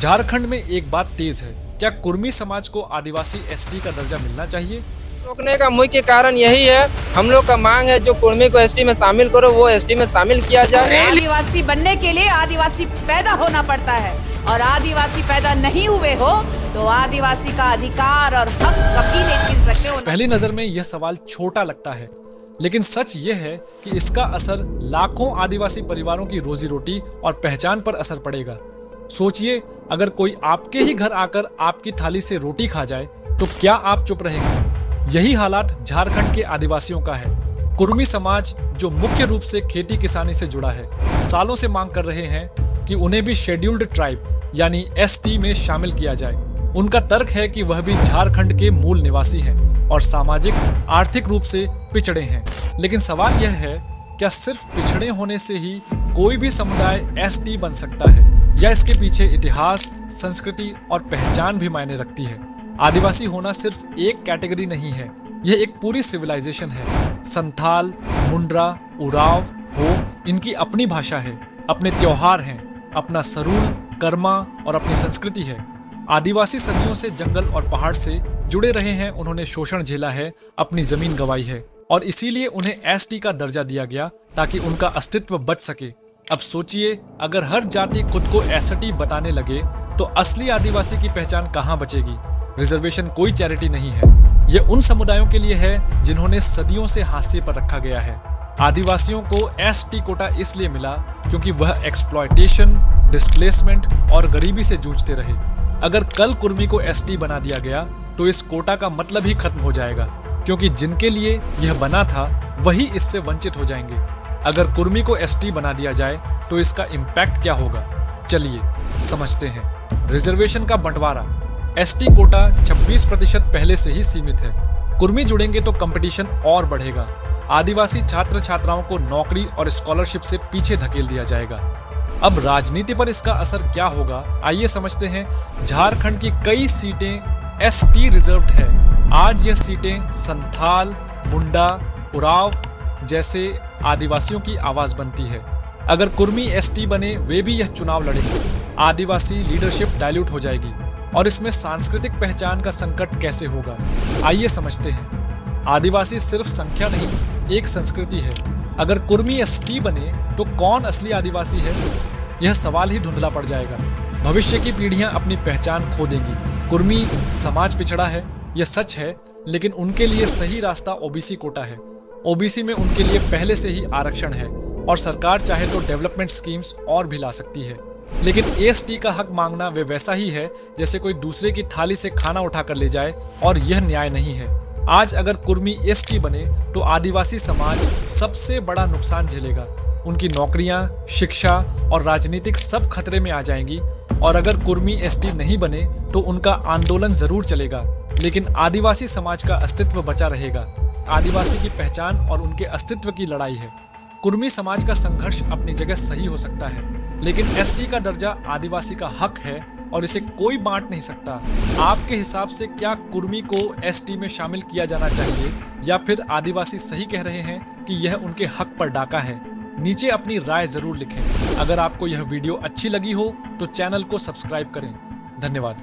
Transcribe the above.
झारखंड में एक बात तेज है, क्या कुर्मी समाज को आदिवासी एसटी का दर्जा मिलना चाहिए? रोकने का मुख्य कारण यही है, हम लोग का मांग है जो कुर्मी को एसटी में शामिल करो, वो एसटी में शामिल किया जाए। आदिवासी बनने के लिए आदिवासी पैदा होना पड़ता है और आदिवासी पैदा नहीं हुए हो तो आदिवासी का अधिकार और हक कभी नहीं छीन सकते। पहली नजर में यह सवाल छोटा लगता है, लेकिन सच यह है कि इसका असर लाखों आदिवासी परिवारों की रोजी रोटी और पहचान पर असर पड़ेगा। सोचिए, अगर कोई आपके ही घर आकर आपकी थाली से रोटी खा जाए तो क्या आप चुप रहेंगे? यही हालात झारखंड के आदिवासियों का है। कुर्मी समाज, जो मुख्य रूप से खेती किसानी से जुड़ा है, सालों से मांग कर रहे हैं कि उन्हें भी शेड्यूल्ड ट्राइब यानी एसटी में शामिल किया जाए। उनका तर्क है कि वह भी झारखंड के मूल निवासी हैं और सामाजिक आर्थिक रूप से पिछड़े हैं। लेकिन सवाल यह है, क्या सिर्फ पिछड़े होने से ही कोई भी समुदाय एसटी बन सकता है, या इसके पीछे इतिहास, संस्कृति और पहचान भी मायने रखती है? आदिवासी होना सिर्फ एक कैटेगरी नहीं है, यह एक पूरी सिविलाइजेशन है। संथाल, मुंडरा, उराव, हो, इनकी अपनी भाषा है, अपने त्योहार हैं, अपना सरूल, कर्मा और अपनी संस्कृति है। आदिवासी सदियों से जंगल और पहाड़ से जुड़े रहे हैं, उन्होंने शोषण झेला है, अपनी जमीन गंवाई है और इसीलिए उन्हें एसटी का दर्जा दिया गया ताकि उनका अस्तित्व बच सके। अब सोचिए, अगर हर जाति खुद को एसटी बताने लगे तो असली आदिवासी की पहचान कहाँ बचेगी? रिजर्वेशन कोई चैरिटी नहीं है, यह उन समुदायों के लिए है जिन्होंने सदियों से हाशिए पर रखा गया है। आदिवासियों को एसटी कोटा इसलिए मिला क्योंकि वह एक्सप्लॉयटेशन, डिस्प्लेसमेंट और गरीबी से जूझते रहे। अगर कल कुर्मी को एसटी बना दिया गया तो इस कोटा का मतलब ही खत्म हो जाएगा, क्योंकि जिनके लिए यह बना था वही इससे वंचित हो जाएंगे। अगर कुर्मी को एसटी बना दिया जाए तो इसका इम्पैक्ट क्या होगा? चलिए समझते हैं। रिजर्वेशन का बंटवारा। एसटी कोटा 26% पहले से ही सीमित है। कुर्मी जुड़ेंगे तो कंपटीशन और बढ़ेगा। आदिवासी छात्र छात्राओं को नौकरी और स्कॉलरशिप से पीछे धकेल दिया जाएगा। अब राजनीति पर इसका असर क्या होगा, आइए समझते हैं। झारखंड की कई सीटें एसटी रिजर्व्ड है। आज यह सीटें संथाल, मुंडा, उराव जैसे आदिवासियों की आवाज बनती है। अगर कुर्मी एसटी बने, वे भी यह चुनाव लड़ेंगे। आदिवासी लीडरशिप डाइल्यूट हो जाएगी और इसमें सांस्कृतिक पहचान का संकट कैसे होगा, आइए समझते हैं। आदिवासी सिर्फ संख्या नहीं, एक संस्कृति है। अगर कुर्मी एसटी बने तो कौन असली आदिवासी है, यह सवाल ही धुंधला पड़ जाएगा। भविष्य की पीढ़ियां अपनी पहचान खो देंगी। कुर्मी समाज पिछड़ा है, यह सच है, लेकिन उनके लिए सही रास्ता ओबीसी कोटा है। ओबीसी में उनके लिए पहले से ही आरक्षण है और सरकार चाहे तो डेवलपमेंट स्कीम्स और भी ला सकती है। लेकिन एसटी का हक मांगना वे वैसा ही है जैसे कोई दूसरे की थाली से खाना उठाकर ले जाए, और यह न्याय नहीं है। आज अगर कुर्मी एसटी बने तो आदिवासी समाज सबसे बड़ा नुकसान झेलेगा। उनकी नौकरियां, शिक्षा और राजनीतिक सब खतरे में आ जाएंगी। और अगर कुर्मी एसटी नहीं बने तो उनका आंदोलन जरूर चलेगा, लेकिन आदिवासी समाज का अस्तित्व बचा रहेगा। आदिवासी की पहचान और उनके अस्तित्व की लड़ाई है। कुर्मी समाज का संघर्ष अपनी जगह सही हो सकता है, लेकिन एसटी का दर्जा आदिवासी का हक है और इसे कोई बांट नहीं सकता। आपके हिसाब से क्या कुर्मी को एसटी में शामिल किया जाना चाहिए, या फिर आदिवासी सही कह रहे हैं कि यह उनके हक पर डाका है? नीचे अपनी राय जरूर लिखें। अगर आपको यह वीडियो अच्छी लगी हो तो चैनल को सब्सक्राइब करें। धन्यवाद।